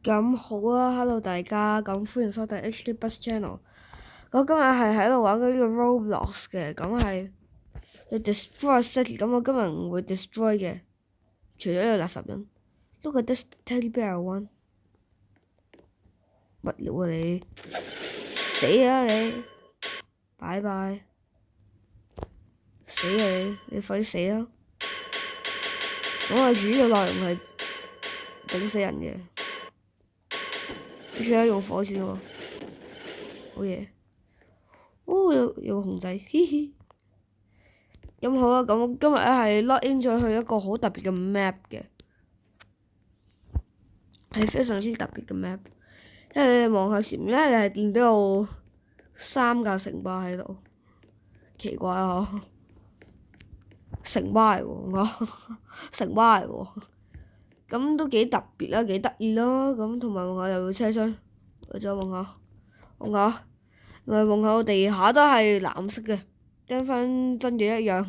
咁好啊，Hello 大家，咁歡迎收睇 HD Bus Channel。我今日係喺度玩緊呢個 Roblox 嘅，咁係要 destroy city，咁我今日唔會 destroy 嘅，除咗有垃圾人。Look at this teddy bear one，乜料啊你？死啊你！拜拜！死啊你！你快啲死啦！咁我主要內容係整死人嘅，而且用火箭喎，好嘢！哦，有個熊仔，嘻嘻。咁好啦，咁今日咧係 log in 咗去一個好特別嘅 map 嘅，係非常之特別嘅 map。因為你望下前面咧，你係見到有3架城巴喺度，奇怪啊！城巴嚟喎，我城巴嚟喎，咁都幾特別啦，幾得意咯。咁同埋望下又有車廂，我再望下，望下，咪望下個地下都係藍色嘅，跟翻真嘅一樣。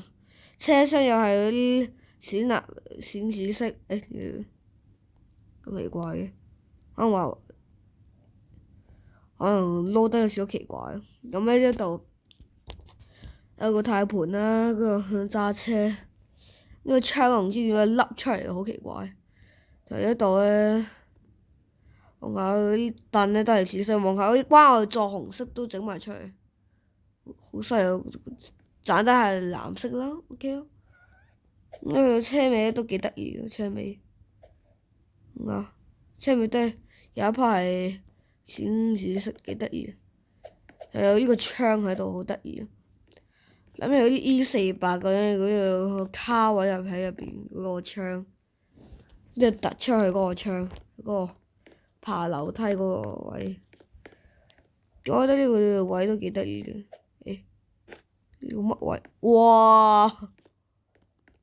車廂又係嗰啲閃紫色，咁奇怪嘅，可能撈得有少少奇怪。咁喺呢度有個軚盤啦，嗰度揸車，呢個窗我唔知點解凹出嚟，好奇怪。就呢度咧，望下嗰啲凳咧都係紫色，望下嗰啲關愛座紅色都整埋出嚟，好犀利，盞燈係藍色啦，OK 咯。呢個車尾都幾得意嘅車尾，車尾都係有一 part 係閃紫色，幾得意。又有呢個窗喺度，好得意。諗起嗰啲 E48嗰個卡位入喺入邊嗰個窗，即係突出去嗰個窗，嗰個爬樓梯嗰個位。我覺得呢個位都幾得意嘅。呢個乜位？哇！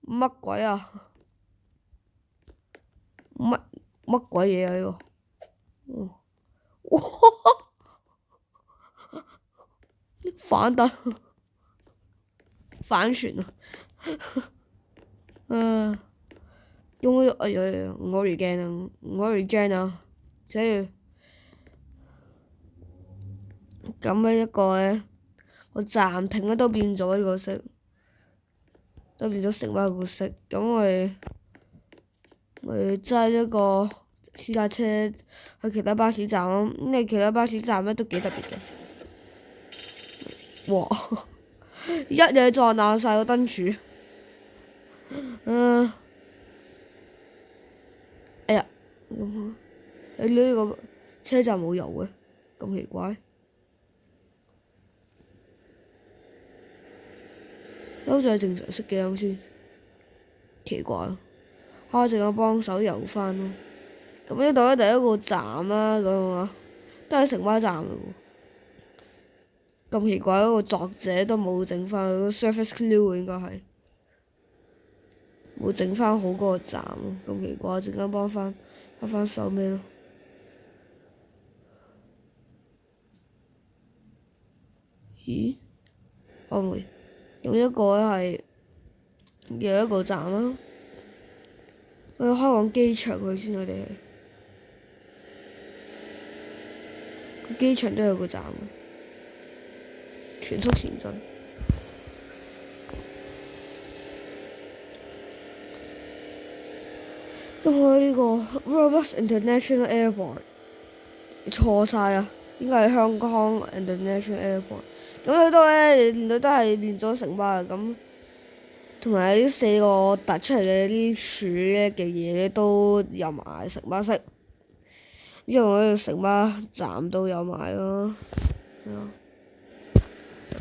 乜鬼啊？乜鬼嘢啊？呢個？哇！反彈，反旋啊！用咗Origin 啊，即係咁嘅一個咧，個暫停咧都變咗呢個色，都變咗成班個色。咁我哋揸一個私家車去其他巴士站咯，因為其他巴士站咧都幾特別嘅。哇！一嘢撞爛晒個燈柱。哎呀，你呢個車站冇油嘅，咁奇怪。好似係正常熄嘅咁先，奇怪。仲有幫手油翻咯。咁呢度咧第一個站啦，咁啊都係城巴站嚟喎。咁奇怪，嗰個作者都冇整翻嗰個 surface clue 應該係冇整翻好嗰個站咯。咁奇怪，陣間幫翻手咩咯？咦？我唔會。咁一個咧係有一個站啦，我要開往機場去先，我哋個機場都有個站嘅，全速前進。咁我呢個 Roblox International Airport 錯晒啊，應該係香港 International Airport。咁佢都咧，你見到都係變咗城巴嘅咁，同埋呢4個突出嚟嘅啲柱咧嘅嘢咧都有埋城巴色，因為我呢個城巴站都有埋咯，特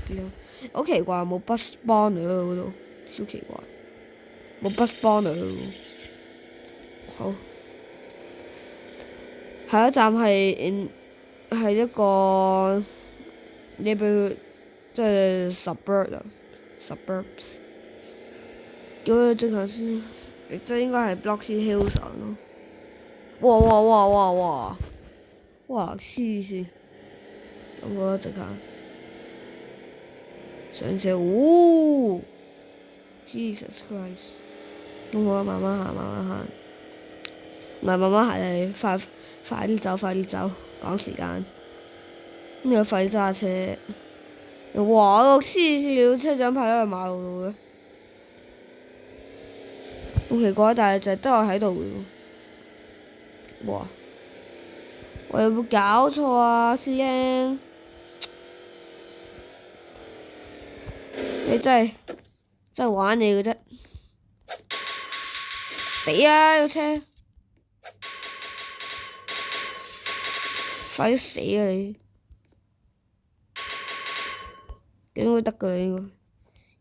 別啊！好奇怪，冇 bus spawner 喺嗰度，超奇怪，冇 bus spawner 喎。好，下一站係一個neighborhood，即係 suburbs。咁正常先，即係應該係 Bloxy Hills 咯。哇！黐線，咁我直行上車，Jesus Christ！咁我慢慢行。慢慢行嚟，快啲走，快啲走，趕時間。你要快啲揸車。哇！個黐線車長泊喺馬路度嘅，好奇怪，但係就得我喺度嘅。哇！我有冇搞錯啊，師兄？你真係玩你嘅啫！死啊！個車！快啲死啊你！應該得㗎，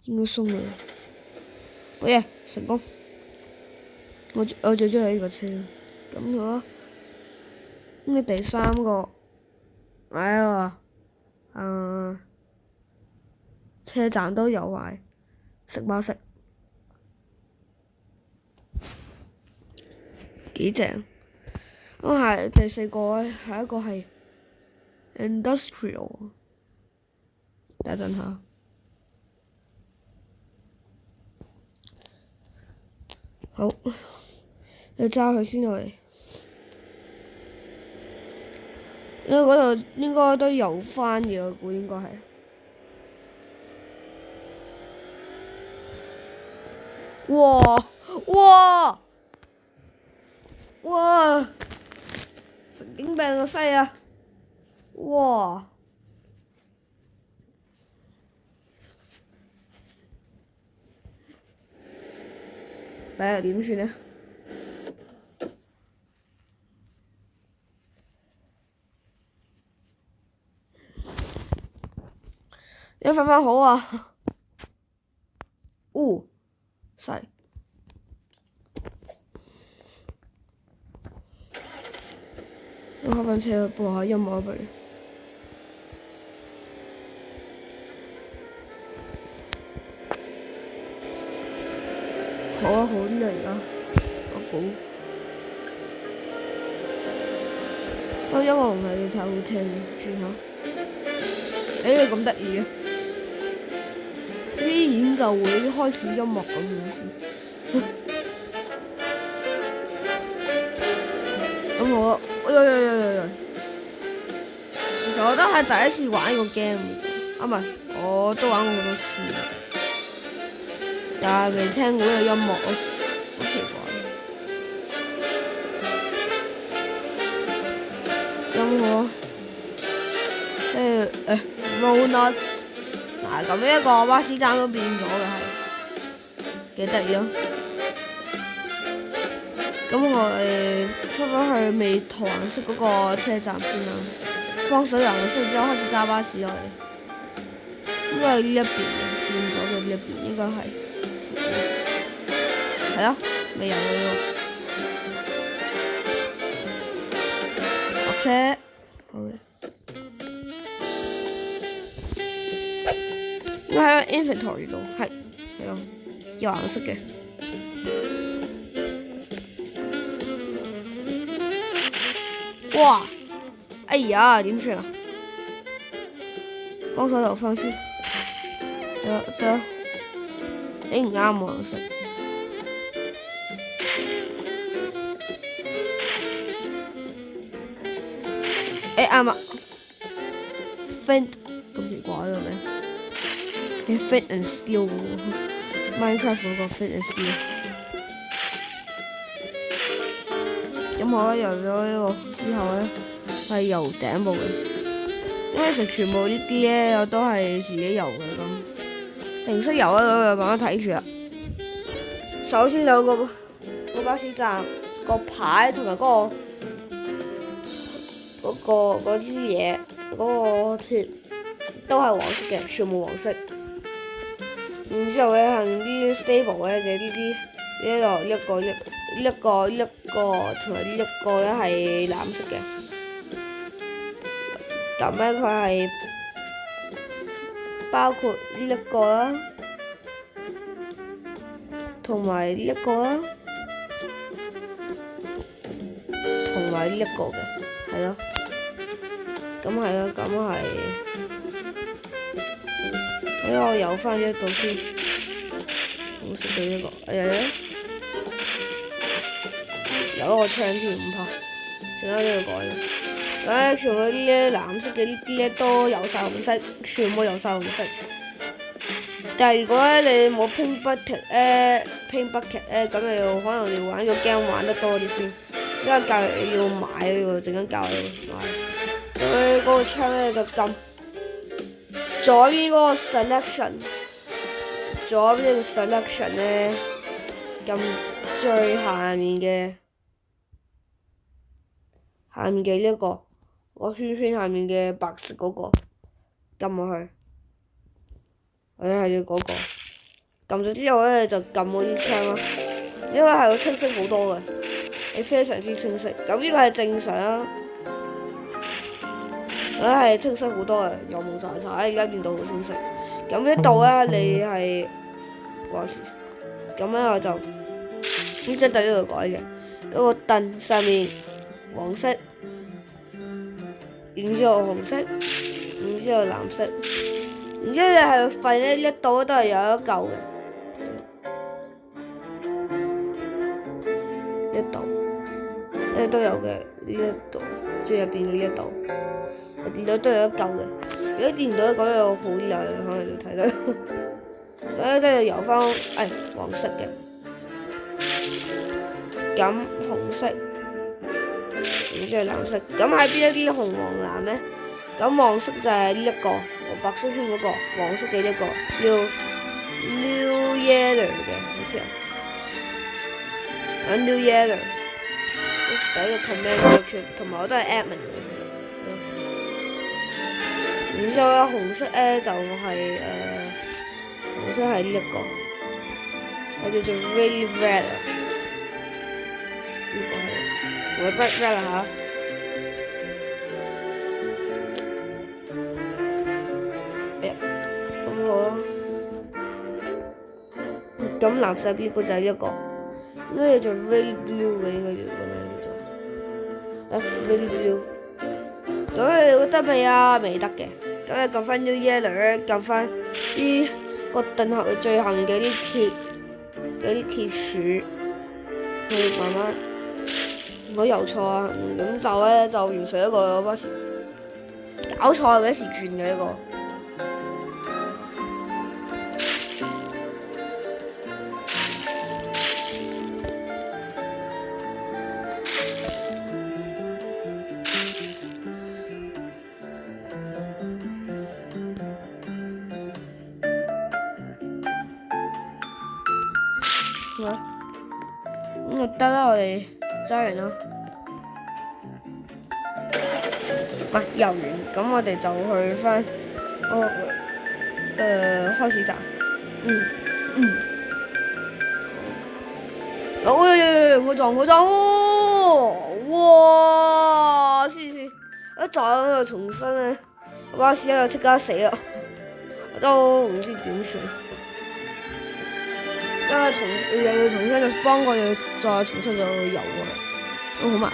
應該鬆㗎。好嘢，成功！我最中意呢個車。咁好，咁第三個，車站都有埋，食包食，幾正。咁係第四個咧，係一個係 industrial。等陣下，好，你揸佢先落嚟，因為嗰度應該都有翻嘅，我估應該係。哇！神經病個西啊！哇！唉，點算呢？你瞓返好啊！細。我開返車播下音樂俾你。好啊，好啲啊而家，我估。個音樂唔係太好聽，轉下。你咁得意嘅？啲演奏會開始音樂咁樣先。咁我，其實我都係第一次玩呢個 game 嘅，唔係，我都玩過好多次嘅，但係未聽過呢個音樂咯，好奇怪。咁我，Roadnuts，嗱咁一個巴士站都變咗嘅係，幾得意咯。咁我哋出咗去未塗顏色嗰個車站先啦，幫水油顏色之後開始揸巴士落嚟，應該係呢一邊轉咗嘅呢一邊應該係，係咯，未油嘅喎，落車，好嘅，應該喺 inventory 度，係咯，有顏色嘅。哇！哎呀，點算啊？幫手留翻先。得。唔啱喎，顏色。啱啦。Flint 咁奇怪嘅咩？係 Flint and Steel 喎 ，Minecraft 嗰個 Flint and Steel。咁我油咗呢個之後咧，係油頂部嘅，因為食全部呢啲咧，我都係自己油嘅咁，唔識油啊咁就慢慢睇住啦。首先有個巴士站個牌同埋嗰支嘢嗰個鐵都係黃色嘅，全部黃色。然之後咧係啲 stable 咧嘅呢啲呢個同埋呢一個咧係藍色嘅，咁咧佢係包括呢一個啦，同埋呢一個啦，同埋呢一個嘅，係咯，咁係咯，咁係，喺我油翻呢一度先，我識到呢個，有有一個槍添，唔怕，陣間都要改嘅。咁全部啲咧藍色嘅呢啲咧都有晒紅色，全部有晒紅色。但係如果咧你冇拼bucket咁你要可能你玩個 game 玩得多啲先。之後教你要買喎，陣間教你買。咁咧嗰個槍咧就撳左邊嗰個 selection， 左邊嘅 selection 咧撳最下面嘅呢一個圈圈下面嘅白色嗰個撳落去。或者係要嗰個撳咗之後咧就撳嗰啲槍啦，因為係會清晰好多嘅，你非常之清晰。咁呢個係正常啦，係清晰好多嘅，油蒙晒晒，而家變到好清晰。咁呢度咧你係，咁咧我就呢張凳呢度改嘅，嗰個凳上面黃色，然之後紅色，然之後藍色。然之後你係肺咧一度都係有一嚿嘅，一度，呢都有嘅，呢一度最入邊嘅一度，我見到都有一嚿嘅。如果見唔到嗰個好厲害，可能就睇到。咁都要油翻黃色嘅，咁紅色，然之後藍色。咁喺邊一啲紅黃藍咧？咁黃色就係呢一個。白色圈嗰個，黃色嘅一個 new yellow 嘅，好似啊 new yellow， 第一個 command 同埋我都係 admin 嘅。然之後紅色咧就係紅色係呢一個，係叫做 really red 啊，呢個係我 red 啦嚇。咁藍色呢個就係一個，應該叫做 really blue 嘅，應該叫咁樣叫做really blue。咁你覺得未啊？未得嘅，咁你撳翻 new yellow 咧，撳翻呢個凳後最後面嘅啲鐵柱，去慢慢，唔好油錯啊！咁就咧就完成一個不時搞錯幾時轉嘅呢個。咁就得啦，我哋揸完啦，遊完，咁我哋就去翻開始站，我撞，哇！黐線，一撞就重新咧，巴士就即刻死啦，我都唔知點算。因為又要重新再幫我哋再重新再游啊，都好麻煩。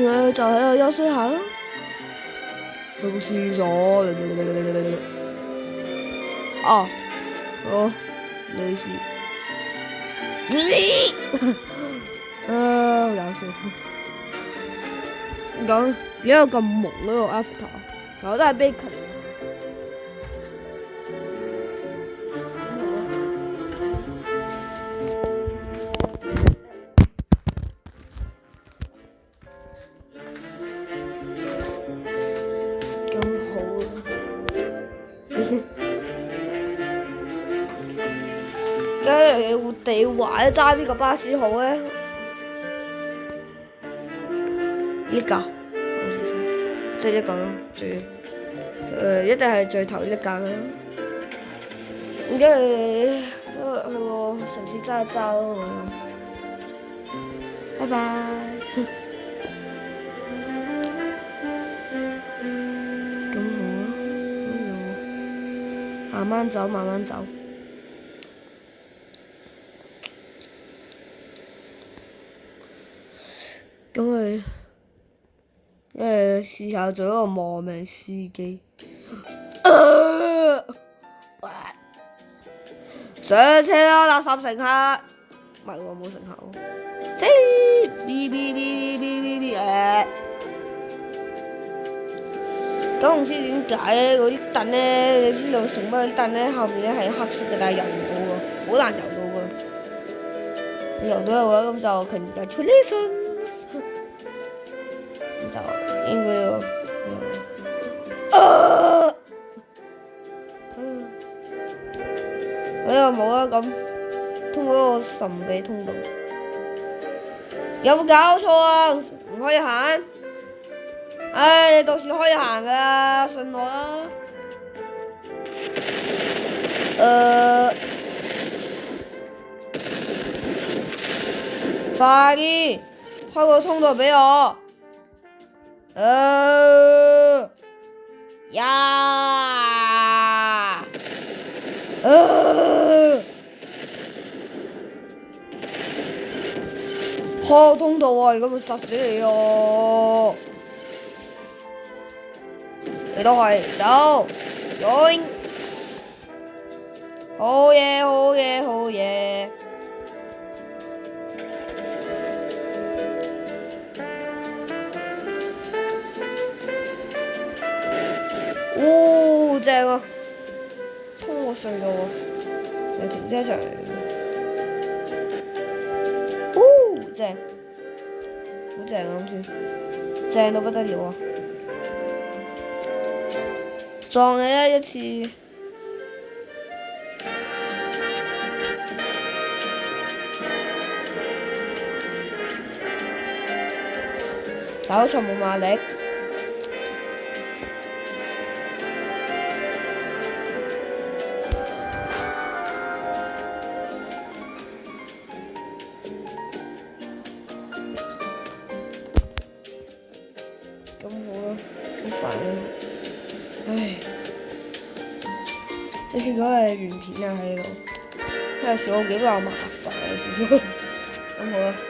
然後就喺度休息下咯，去個廁所。哦，好，沒事。好搞笑。咁點解咁朦呢個 avatar？ 我都係 bacon。地滑咧，揸邊個巴士好咧？呢架，即係呢個咯，一定係最頭呢架嘅咯。而家去我城市揸一揸咯，拜拜。咁好啊，慢慢走，慢慢走。咁佢，試下做一個亡命司機。上車啦，垃圾乘客！唔係喎，冇成效。即咁唔知點解咧？嗰啲凳咧，你知道城堡嗰啲凳咧，後面咧係黑色嘅，但係游唔到喎，好難游到喎。游到嘅話，咁就 congratulations， 咁就應該要。冇啦，咁通過嗰個神秘通道，有冇搞錯啊？唔可以行？唉，你到時可以行噶啦，信我啦。快啲開個通道俾我。呀！開通道啊！如果會殺死你哦！你都係走，好嘢，好嘢，好嘢！正啊！通過隧道啊！有停車場。正，好正啊！啱先，正到不得了啊！撞你啊一次！搞錯冇馬力。咁好啦，好煩啊！唉，即使嗰係原片啊喺度，有時我幾比較麻煩啊，少少。咁好啦。